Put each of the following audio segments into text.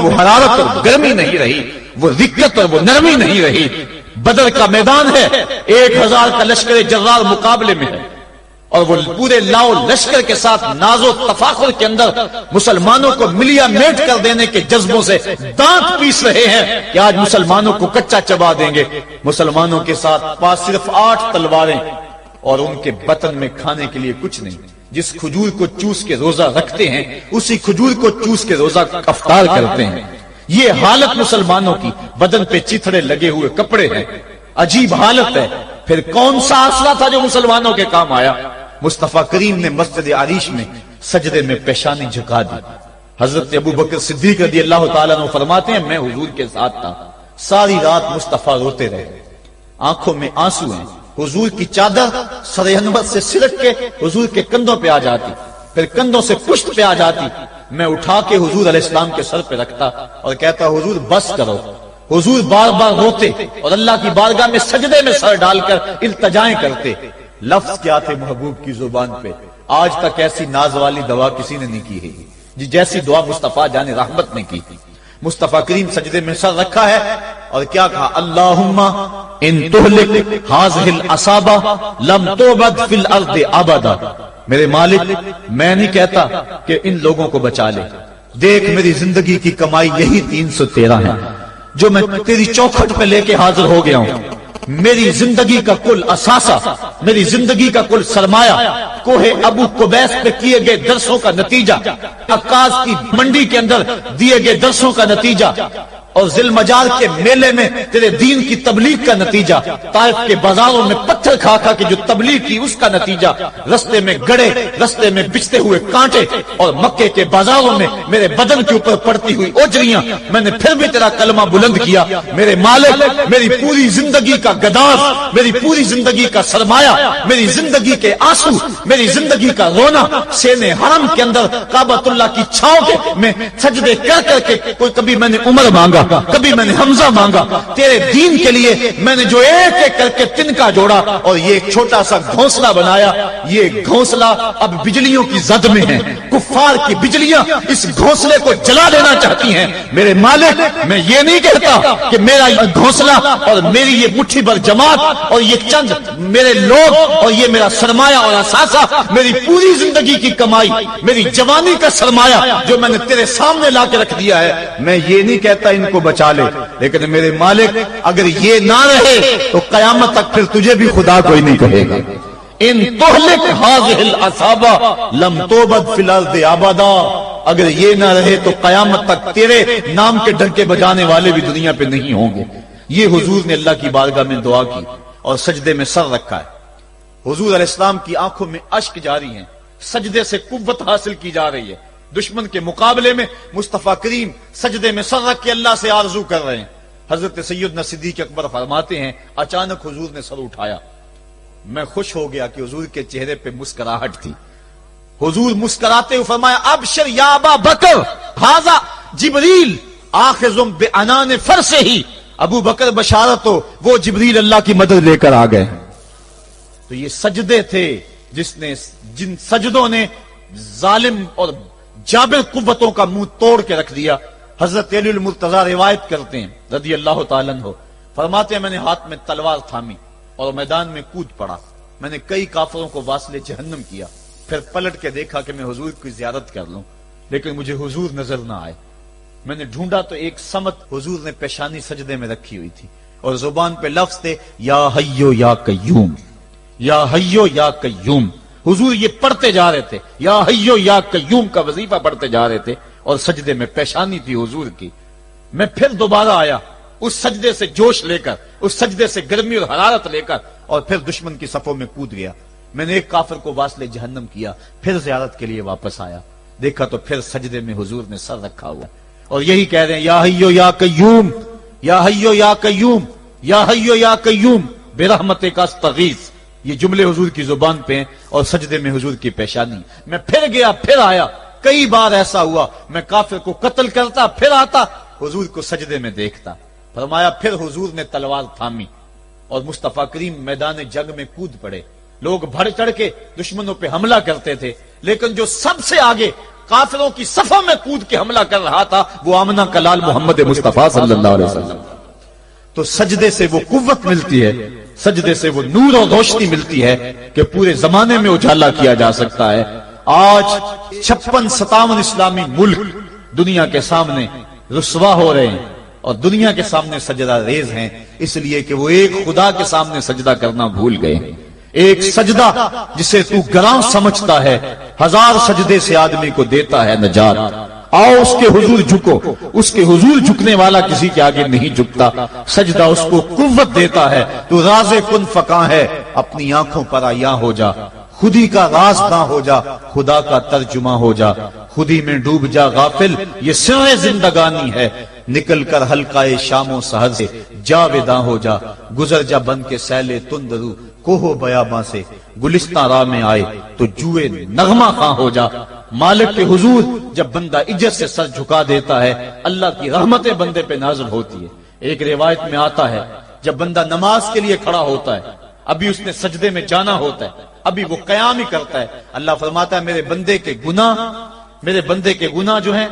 وہ حرارت اور گرمی نہیں رہی، وہ رقت اور وہ نرمی نہیں رہی۔ بدر کا میدان ہے، 1000 کا لشکر جرار مقابلے میں ہے، اور وہ پورے لاؤ لشکر کے ساتھ ناز و تفاخر کے اندر مسلمانوں کو ملیا میٹ کر دینے کے جذبوں سے دانت پیس رہے ہیں کہ آج مسلمانوں کو کچا چبا دیں گے۔ مسلمانوں کے ساتھ پاس صرف 8 تلواریں اور ان کے بطن میں کھانے کے لیے کچھ نہیں۔ جس کھجور کو چوس کے روزہ رکھتے ہیں اسی کھجور کو چوس کے روزہ افطار کرتے ہیں۔ یہ حالت مسلمانوں کی، بدن پہ چتھڑے لگے ہوئے کپڑے ہیں، عجیب حالت ہے۔ پھر کون سا آسرا تھا جو مسلمانوں کے کام آیا؟ مصطفیٰ کریم نے مسجد عریش میں سجدے میں پیشانی جھکا دی۔ حضرت ابو بکر صدیق رضی اللہ تعالیٰ عنہ فرماتے ہیں میں حضور کے ساتھ تھا، ساری رات مصطفیٰ روتے رہے، آنکھوں میں آنسو ہیں۔ حضور کی چادر سر انور سے سلٹ کے حضور کے کندھوں پہ آ جاتی، پھر کندھوں سے پشت پہ آ جاتی، میں اٹھا کے حضور علیہ السلام کے سر پہ رکھتا اور کہتا حضور بس کرو۔ حضور بار بار روتے اور اللہ کی بارگاہ میں سجدے میں سر ڈال کر التجائیں کرتے۔ لفظ کیا تھے محبوب کی زبان پہ؟ آج تک ایسی ناز والی دعا کسی نے نہیں کی ہے جی جیسی دعا مصطفیٰ جان رحمت نے کی تھی۔ مصطفیٰ کریم سجدے میں سر رکھا ہے اور کیا کہا؟ اللہم ان تہلک ہذہ العصابہ لم تعبد فی الارض ابدا۔ میرے مالک میں نہیں کہتا کہ ان لوگوں کو بچا لے، دیکھ میری زندگی کی کمائی یہی 313 ہے جو میں تیری چوکھٹ پہ لے کے حاضر ہو گیا ہوں۔ میری زندگی کا کل اثاثہ، میری زندگی کا کل سرمایہ کوہ ابو قبیس پہ کیے گئے درسوں کا نتیجہ، عکاظ کی منڈی کے اندر دیے گئے درسوں کا نتیجہ، اور ذی المجال کے میلے میں تیرے دین کی تبلیغ کا نتیجہ، طائف کے بازاروں میں پتھر کھا کھا کے جو تبلیغ کی اس کا نتیجہ، رستے میں گڑے، رستے میں بچھتے ہوئے کانٹے، اور مکے کے بازاروں میں میرے بدن کے اوپر پڑتی ہوئی اوجریاں، میں نے پھر بھی تیرا کلمہ بلند کیا۔ میرے مالک میری پوری زندگی کا گداز، میری پوری زندگی کا سرمایہ، میری زندگی کے آنسو، میری زندگی کا رونا سینے حرم کے اندر کعبۃ اللہ کی چھاؤں کے میں سجدے کر کر کے، کوئی کبھی میں نے عمر مانگا، کبھی میں نے حمزہ مانگا، تیرے دین کے لیے میں نے جو ایک ایک کر کے تنکا جوڑا اور یہ ایک چھوٹا سا گھونسلہ بنایا، یہ گھونسلہ اب بجلیوں کی زد میں ہے، کفار کی بجلیاں اس گھونسلے کو جلا دینا چاہتی ہیں۔ میرے مالک میں یہ نہیں کہتا کہ میرا گھونسلہ اور میری یہ مٹھی بھر جماعت اور یہ چند میرے لوگ اور یہ میرا سرمایہ اور اثاثہ، میری پوری زندگی کی کمائی، میری جوانی کا سرمایہ جو میں نے تیرے سامنے لا کے رکھ دیا ہے، میں یہ نہیں کہتا ان کو بچا لے، لیکن میرے مالک اگر یہ نہ رہے تو قیامت تک پھر تجھے بھی خدا کوئی نہیں کہے گا۔ ان تہلک ہذہ العصابہ لم تعبد فی الارض ابدا، اگر یہ نہ رہے تو قیامت تک تیرے نام کے ڈنکے بجانے والے بھی دنیا پہ نہیں ہوں گے۔ یہ حضور نے اللہ کی بارگاہ میں دعا کی اور سجدے میں سر رکھا ہے۔ حضور علیہ السلام کی آنکھوں میں اشک جاری ہیں، سجدے سے قوت حاصل کی جا رہی ہے۔ دشمن کے مقابلے میں مصطفیٰ کریم سجدے میں سر رکھ کے اللہ سے آرزو کر رہے ہیں۔ حضرت سیدنا صدیق اکبر فرماتے ہیں اچانک حضور نے سر اٹھایا، میں خوش ہو گیا کہ حضور کے چہرے پہ مسکراہٹ تھی۔ حضور مسکراتے ہوئے فرمایا ابشر یا ابا بکر ھذا جبریل آخذ بعنان فرسہ، ابو بکر بشارت ہو، وہ جبریل اللہ کی مدد لے کر آ گئے۔ تو یہ سجدے تھے جن سجدوں نے ظالم اور جابر قوتوں کا منہ توڑ کے رکھ دیا۔ حضرت علی المرتضیٰ روایت کرتے ہیں رضی اللہ تعالیٰ عنہ، فرماتے ہیں میں نے ہاتھ میں تلوار تھامی اور میدان میں کود پڑا، میں نے کئی کافروں کو واصل جہنم کیا، پھر پلٹ کے دیکھا کہ میں حضور کی زیارت کر لوں، لیکن مجھے حضور نظر نہ آئے۔ میں نے ڈھونڈا تو ایک سمت حضور نے پیشانی سجدے میں رکھی ہوئی تھی اور زبان پہ لفظ تھے یا حیو یا قیوم، یا حیو یا قیوم۔ حضور یہ پڑھتے جا رہے تھے، یا حیو یا قیوم کا وظیفہ پڑھتے جا رہے تھے اور سجدے میں پیشانی تھی حضور کی۔ میں پھر دوبارہ آیا اس سجدے سے جوش لے کر، اس سجدے سے گرمی اور حرارت لے کر، اور پھر دشمن کی صفوں میں کود گیا۔ میں نے ایک کافر کو واصل جہنم کیا، پھر زیارت کے لیے واپس آیا، دیکھا تو پھر سجدے میں حضور نے سر رکھا ہوا اور یہی کہہ رہے ہیں یا حیو یا قیوم، یا حیو یا قیوم، یا حیو یا قیوم برحمتک استغیث۔ یہ جملے حضور کی زبان پہ ہیں اور سجدے میں حضور کی پیشانی۔ میں پھر گیا، پھر آیا، کئی بار ایسا ہوا میں کافر کو قتل کرتا، پھر آتا حضور کو سجدے میں دیکھتا۔ فرمایا پھر حضور نے تلوار تھامی اور مصطفیٰ کریم میدان جنگ میں کود پڑے۔ لوگ بڑھ چڑھ کے دشمنوں پہ حملہ کرتے تھے، لیکن جو سب سے آگے کافروں کی صفوں میں کود کے حملہ کر رہا تھا وہ آمنہ کا لال محمد مصطفیٰ صلی اللہ علیہ وسلم. تو سجدے سے وہ قوت ملتی ہے، سجدے سے وہ نور اور روشنی ملتی ہے کہ پورے زمانے میں اجالا کیا جا سکتا ہے. آج 56-57 اسلامی ملک دنیا کے سامنے رسوا ہو رہے ہیں اور دنیا کے سامنے سجدہ ریز ہیں، اس لیے کہ وہ ایک خدا کے سامنے سجدہ کرنا بھول گئے ہیں. ایک سجدہ جسے تو گراں سمجھتا ہے 1000 سجدے سے آدمی کو دیتا ہے نجات. آؤ اس کے حضور جھکو، اس کے حضور جھکنے والا کسی کے آگے نہیں جھکتا. سجدہ اس کو قوت دیتا ہے. تو راز کن فکاں ہے، اپنی آنکھوں پر آیا ہو جا، خودی کا راز نہ ہو جا، خدا کا ترجمہ ہو جا. خودی میں ڈوب جا غافل، یہ سر زندگانی ہے. نکل کر حلقہ شام و سحر سے جاویداں ہو جا. گزر جا بن کے سیلے تندرو کوہ بیاباں سے. گلستان راہ میں آئے تو جوئے نغمہ خاں ہو جا. مالک کے حضور جب بندہ عزت سے سر جھکا دیتا ہے اللہ کی رحمتیں بندے پہ نازل ہوتی ہے. ایک روایت میں آتا ہے جب بندہ نماز کے لیے کھڑا ہوتا ہے، ابھی اس نے سجدے میں جانا ہوتا ہے، ابھی وہ قیام ہی کرتا ہے، اللہ فرماتا ہے میرے بندے کے گناہ جو ہیں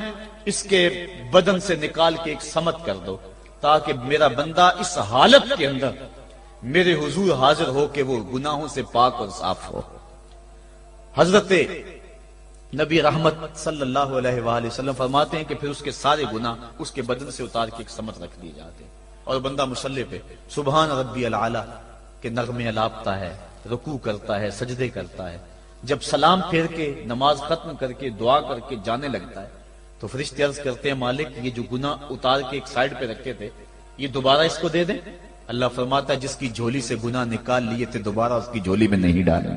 اس کے بدن سے نکال کے ایک سمت کر دو، تاکہ میرا بندہ اس حالت کے اندر میرے حضور حاضر ہو کہ وہ گناہوں سے پاک اور صاف ہو. حضرت نبی رحمت صلی اللہ علیہ وآلہ وسلم فرماتے ہیں کہ پھر اس کے سارے گناہ اس کے بدن سے اتار کے ایک سمت رکھ دیے جاتے ہیں اور بندہ مصلی پہ سبحان ربی العالی کے نغمے الاپتا ہے، رکوع کرتا ہے، سجدے کرتا ہے. جب سلام پھیر کے نماز ختم کر کے دعا کر کے جانے لگتا ہے تو فرشتے عرض کرتے ہیں مالک یہ جو گناہ اتار کے ایک سائیڈ پہ رکھے تھے یہ دوبارہ اس کو دے دیں. اللہ فرماتا ہے جس کی جھولی سے گناہ نکال لیے تھے دوبارہ اس کی جھولی میں نہیں ڈالیں.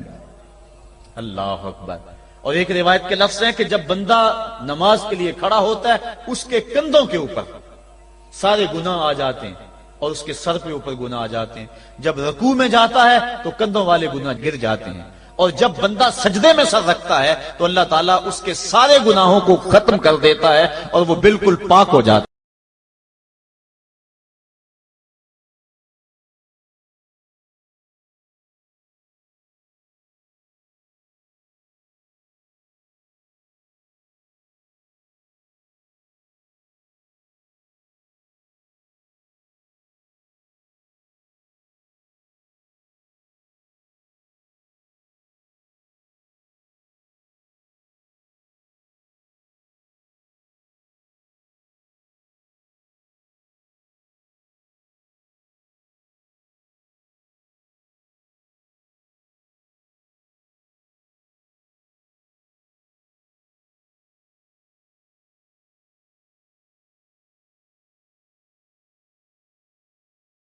اللہ اکبر. اور ایک روایت کے لفظ ہیں کہ جب بندہ نماز کے لیے کھڑا ہوتا ہے اس کے کندھوں کے اوپر سارے گناہ آ جاتے ہیں اور اس کے سر کے اوپر گناہ آ جاتے ہیں. جب رکوع میں جاتا ہے تو کندھوں والے گناہ گر جاتے ہیں اور جب بندہ سجدے میں سر رکھتا ہے تو اللہ تعالیٰ اس کے سارے گناہوں کو ختم کر دیتا ہے اور وہ بالکل پاک ہو جاتا ہے.